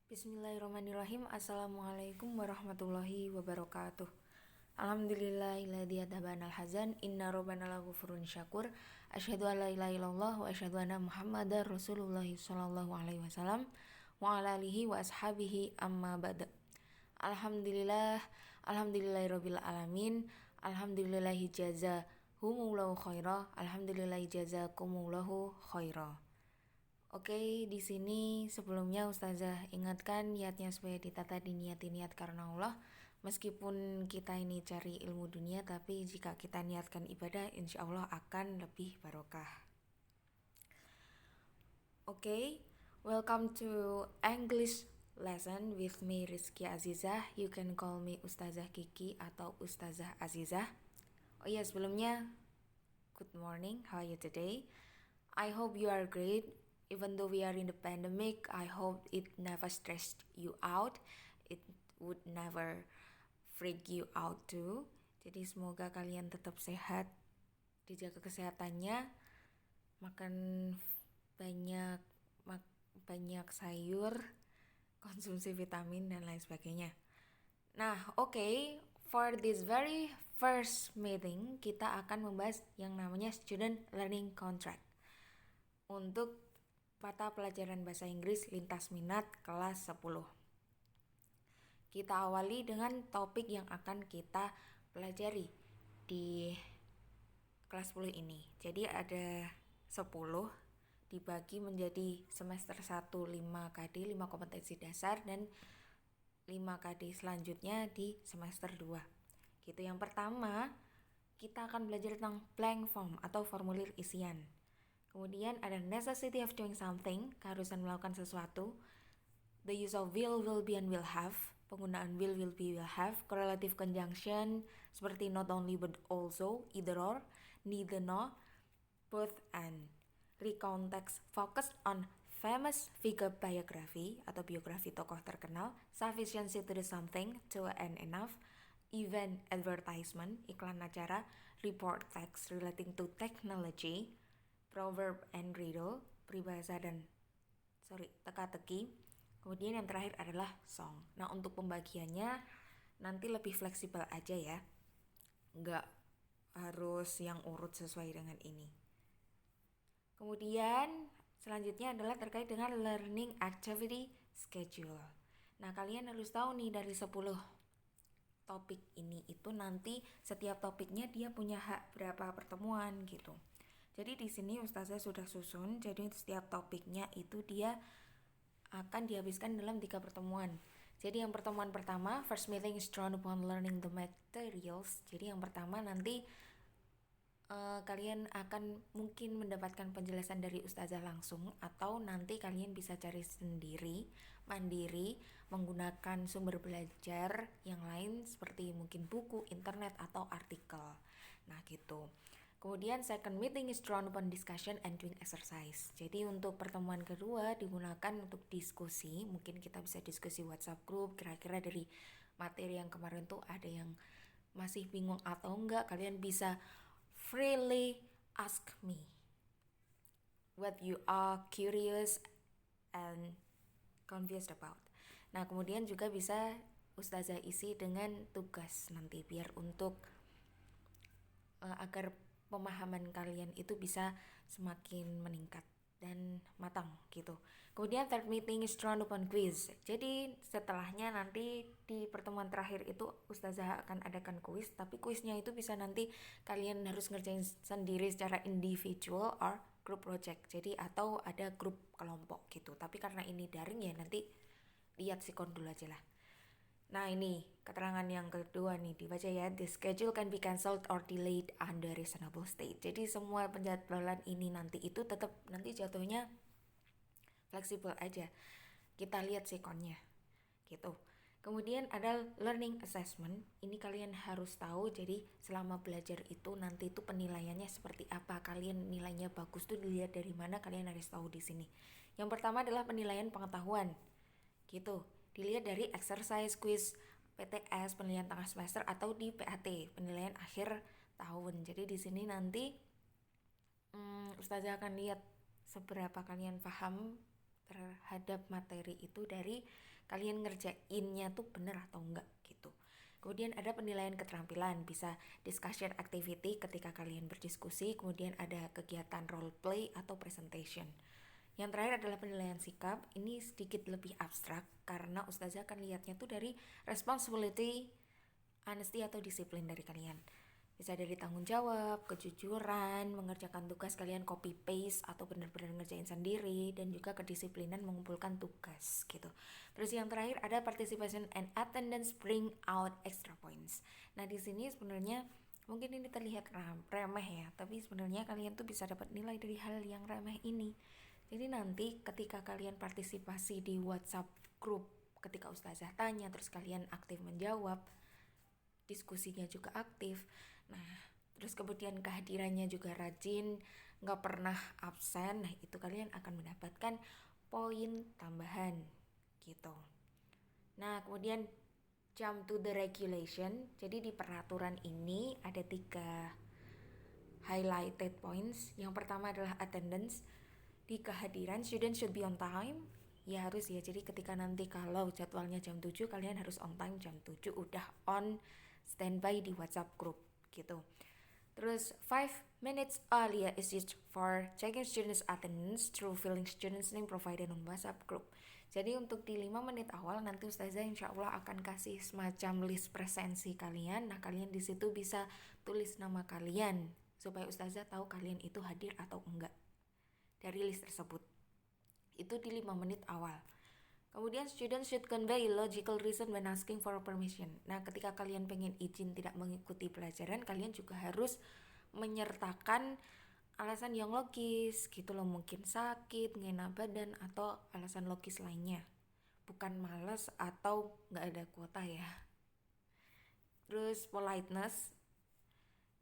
Bismillahirrahmanirrahim. Assalamualaikum warahmatullahi wabarakatuh. Alhamdulillahilladzi adzabanal hazan inna rabbana laghafurun syakur. Asyhadu an la ilaha illallah wa asyhadu anna Muhammadar Rasulullah sallallahu alaihi wasallam wa ala alihi wa ashabihi amma ba'd. Alhamdulillahirabbil alamin. Alhamdulillahi jazahumullahu khaira. Alhamdulillahi jazakumullahu khaira. Oke, di sini sebelumnya Ustazah ingatkan niatnya supaya ditata diniati niat karena Allah. Meskipun kita ini cari ilmu dunia, tapi jika kita niatkan ibadah, insya Allah akan lebih barokah. Oke, welcome to English lesson with me Rizky Azizah. You can call me Ustazah Kiki atau Ustazah Azizah. Oh iya, sebelumnya good morning, how are you today? I hope you are great. Even though we are in the pandemic, I hope it never stressed you out. It would never freak you out too. Jadi semoga kalian tetap sehat, dijaga kesehatannya, makan banyak sayur, konsumsi vitamin dan lain sebagainya. Nah, oke, for this very first meeting kita akan membahas yang namanya Student Learning Contract untuk mata pelajaran bahasa Inggris lintas minat kelas 10. Kita awali dengan topik yang akan kita pelajari di kelas 10 ini. Jadi ada 10 dibagi menjadi semester 1 5 KD, 5 kompetensi dasar, dan 5 KD selanjutnya di semester 2. Gitu. Yang pertama, kita akan belajar tentang blank form atau formulir isian. Kemudian ada necessity of doing something, keharusan melakukan sesuatu. The use of will be, and will have. Penggunaan will be, will have. Correlative conjunction seperti not only but also, either or, neither nor, both and. Recount text focused on famous figure biography atau biografi tokoh terkenal. Sufficiency to do something, to and enough. Event advertisement, iklan acara. Report text relating to technology. Proverb and riddle, peribahasa dan teka-teki. Kemudian yang terakhir adalah song. Nah, untuk pembagiannya nanti lebih fleksibel aja ya, nggak harus yang urut sesuai dengan ini. Kemudian selanjutnya adalah terkait dengan learning activity schedule. Nah, kalian harus tahu nih, dari 10 topik ini itu nanti setiap topiknya dia punya hak berapa pertemuan gitu. Jadi di sini Ustazah sudah susun, jadi setiap topiknya itu dia akan dihabiskan dalam 3 pertemuan. Jadi yang pertemuan pertama, first meeting is drawn upon learning the materials. Jadi yang pertama nanti kalian akan mungkin mendapatkan penjelasan dari Ustazah langsung, atau nanti kalian bisa cari sendiri, mandiri, menggunakan sumber belajar yang lain seperti mungkin buku, internet, atau artikel. Nah gitu. Kemudian second meeting is drawn upon discussion and doing exercise. Jadi untuk pertemuan kedua digunakan untuk diskusi. Mungkin kita bisa diskusi WhatsApp group, kira-kira dari materi yang kemarin tuh ada yang masih bingung atau enggak. Kalian bisa freely ask me what you are curious and confused about. Nah, kemudian juga bisa Ustazah isi dengan tugas nanti biar untuk agar pemahaman kalian itu bisa semakin meningkat dan matang gitu. Kemudian third meeting is drawn upon quiz. Jadi setelahnya nanti di pertemuan terakhir itu Ustazah akan adakan quiz, tapi quiznya itu bisa nanti kalian harus ngerjain sendiri secara individual or group project. Jadi atau ada grup kelompok gitu. Tapi karena ini daring ya nanti lihat sikon dulu aja lah. Nah, ini keterangan yang kedua nih, dibaca ya. The schedule can be cancelled or delayed under reasonable state. Jadi semua penjadwalan ini nanti itu tetap nanti jatuhnya fleksibel aja. Kita lihat sikonnya gitu. Kemudian ada learning assessment. Ini kalian harus tahu. Jadi selama belajar itu nanti itu penilaiannya seperti apa. Kalian nilainya bagus tuh dilihat dari mana, kalian harus tahu di sini. Yang pertama adalah penilaian pengetahuan. Gitu. Dilihat dari exercise, quiz, PTS, penilaian tengah semester, atau di PAT, penilaian akhir tahun. Jadi di sini nanti Ustazah akan lihat seberapa kalian paham terhadap materi itu dari kalian ngerjainnya tuh bener atau enggak gitu. Kemudian ada penilaian keterampilan, bisa discussion activity ketika kalian berdiskusi, kemudian ada kegiatan role play atau presentation. Yang terakhir adalah penilaian sikap. Ini sedikit lebih abstrak karena ustazah akan lihatnya tuh dari responsibility, honesty atau disiplin dari kalian. Bisa dari tanggung jawab, kejujuran, mengerjakan tugas kalian copy paste atau benar-benar ngerjain sendiri, dan juga kedisiplinan mengumpulkan tugas gitu. Terus yang terakhir ada participation and attendance bring out extra points. Nah di sini sebenarnya mungkin ini terlihat remeh ya, tapi sebenarnya kalian tuh bisa dapat nilai dari hal yang remeh ini. Jadi nanti ketika kalian partisipasi di WhatsApp group, ketika ustazah tanya terus kalian aktif menjawab, diskusinya juga aktif. Nah, terus kemudian kehadirannya juga rajin, nggak pernah absen. Nah, itu kalian akan mendapatkan poin tambahan gitu. Nah, kemudian jump to the regulation. Jadi di peraturan ini ada 3 highlighted points. Yang pertama adalah attendance. Di kehadiran, student should be on time. Ya harus ya, jadi ketika nanti kalau jadwalnya jam 7, kalian harus on time jam 7 udah on standby di WhatsApp group gitu. Terus 5 minutes earlier is used for checking students attendance through filling students name provided on WhatsApp group. Jadi untuk di 5 menit awal nanti ustazah insya Allah akan kasih semacam list presensi kalian. Nah kalian di situ bisa tulis nama kalian supaya ustazah tahu kalian itu hadir atau enggak dari list tersebut. Itu di 5 menit awal. Kemudian students should convey logical reason when asking for permission. Nah, ketika kalian pengen izin tidak mengikuti pelajaran, kalian juga harus menyertakan alasan yang logis gitu loh. Mungkin sakit, nggak enak badan, atau alasan logis lainnya. Bukan malas atau nggak ada kuota ya. Terus politeness.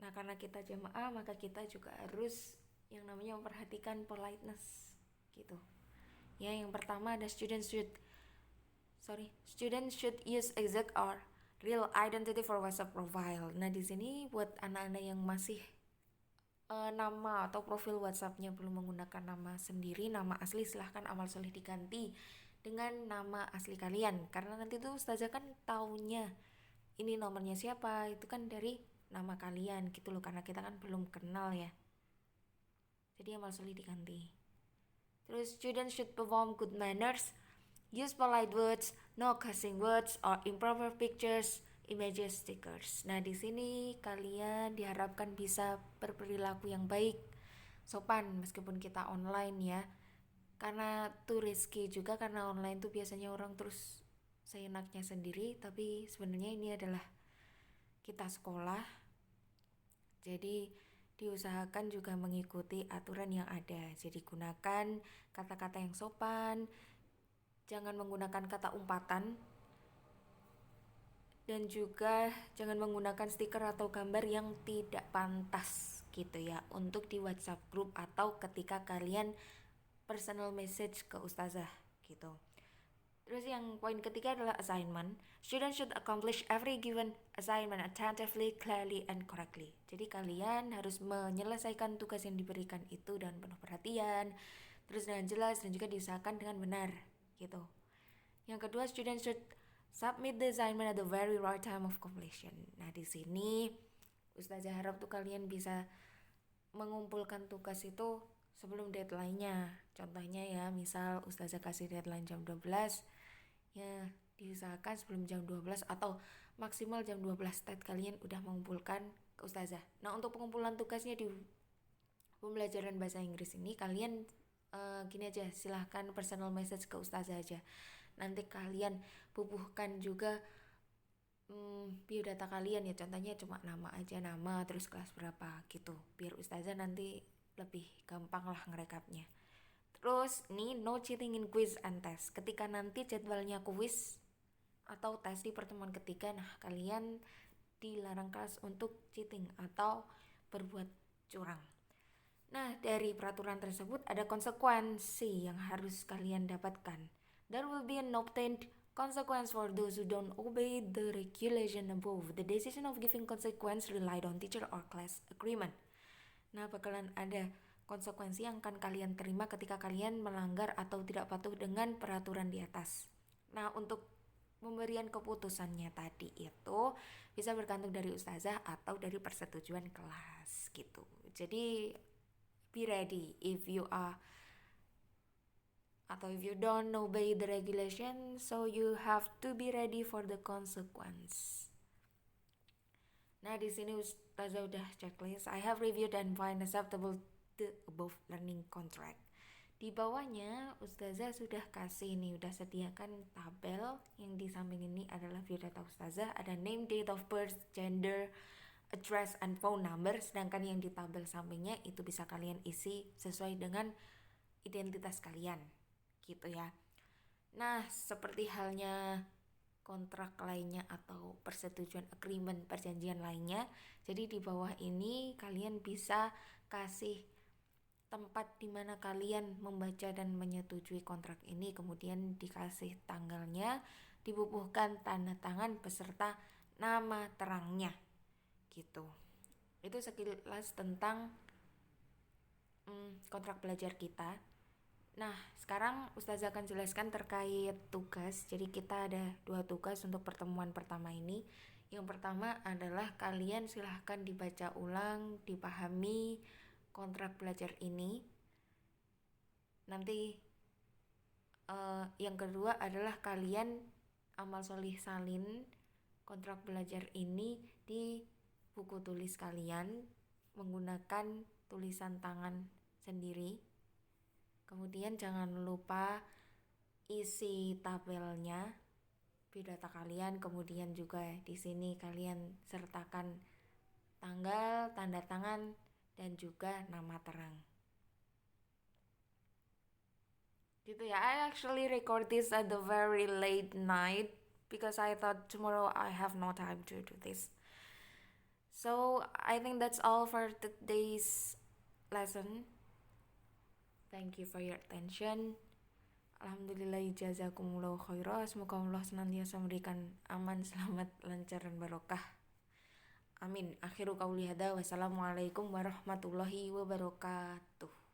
Nah, karena kita jamaah, maka kita juga harus yang namanya memperhatikan politeness gitu. Ya, yang pertama ada students should use exact or real identity for WhatsApp profile. Nah, di sini buat anak-anak yang masih nama atau profil WhatsApp-nya belum menggunakan nama sendiri, nama asli, silahkan amal soleh diganti dengan nama asli kalian. Karena nanti tuh ustazah kan taunya ini nomornya siapa, itu kan dari nama kalian gitu loh, karena kita kan belum kenal ya. Jadi amal soleh diganti. Terus students should perform good manners, use polite words, no cussing words or improper pictures, images, stickers. Nah, di sini kalian diharapkan bisa berperilaku yang baik, sopan meskipun kita online ya. Karena tuh risky juga, karena online tuh biasanya orang terus seenaknya sendiri, tapi sebenarnya ini adalah kita sekolah. Jadi diusahakan juga mengikuti aturan yang ada. Jadi gunakan kata-kata yang sopan, jangan menggunakan kata umpatan, dan juga jangan menggunakan stiker atau gambar yang tidak pantas gitu ya untuk di WhatsApp group atau ketika kalian personal message ke ustazah gitu. Terus yang poin ketiga adalah assignment. Students should accomplish every given assignment attentively, clearly, and correctly. Jadi kalian harus menyelesaikan tugas yang diberikan itu dengan penuh perhatian, terus dengan jelas, dan juga diusahakan dengan benar gitu. Yang kedua, students should submit the assignment at the very right time of completion. Nah di sini ustazah harap tuh kalian bisa mengumpulkan tugas itu sebelum deadline-nya. Contohnya ya, misal ustazah kasih deadline jam 12, ya diusahakan sebelum jam 12 atau maksimal jam 12 start kalian udah mengumpulkan ke ustazah. Nah untuk pengumpulan tugasnya di pembelajaran bahasa Inggris ini kalian gini aja, silahkan personal message ke ustazah aja. Nanti kalian bubuhkan juga biodata kalian ya, contohnya cuma nama aja, nama terus kelas berapa gitu, biar ustazah nanti lebih gampang lah ngerekapnya. Terus nih, no cheating in quiz and test. Ketika nanti jadwalnya quiz atau tes di pertemuan ketiga, nah kalian dilarang kelas untuk cheating atau berbuat curang. Nah, dari peraturan tersebut ada konsekuensi yang harus kalian dapatkan. There will be an obtained consequence for those who don't obey the regulation above. The decision of giving consequence relied on teacher or class agreement. Nah, bakalan ada konsekuensi yang akan kalian terima ketika kalian melanggar atau tidak patuh dengan peraturan di atas. Nah, untuk pemberian keputusannya tadi itu bisa bergantung dari ustazah atau dari persetujuan kelas gitu. Jadi be ready if you are atau if you don't obey the regulation, so you have to be ready for the consequence. Nah, di sini ustazah udah checklist. I have reviewed and find acceptable the above learning contract. Di bawahnya ustazah sudah kasih nih, udah sediakan tabel. Yang di samping ini adalah biodata ustazah, ada name, date of birth, gender, address, and phone number. Sedangkan yang di tabel sampingnya itu bisa kalian isi sesuai dengan identitas kalian gitu ya. Nah, seperti halnya kontrak lainnya atau persetujuan agreement, perjanjian lainnya, jadi di bawah ini kalian bisa kasih tempat di mana kalian membaca dan menyetujui kontrak ini, kemudian dikasih tanggalnya, dibubuhkan tanda tangan beserta nama terangnya gitu. Itu sekilas tentang kontrak belajar kita. Nah, sekarang ustazah akan jelaskan terkait tugas. Jadi kita ada 2 tugas untuk pertemuan pertama ini. Yang pertama adalah kalian silahkan dibaca ulang, dipahami kontrak belajar ini. Nanti yang kedua adalah kalian amal solih salin kontrak belajar ini di buku tulis kalian menggunakan tulisan tangan sendiri. Kemudian jangan lupa isi tabelnya, biodata kalian, kemudian juga di sini kalian sertakan tanggal, tanda tangan, dan juga nama terang. Gitu ya. I actually record this at the very late night because I thought tomorrow I have no time to do this. So I think that's all for today's lesson. Thank you for your attention. Alhamdulillah jazakumullah khairah. Semoga Allah senantiasa memberikan aman, selamat, lancar, dan barokah. Amin. Akhiru qauli hadza. Wassalamualaikum warahmatullahi wabarakatuh.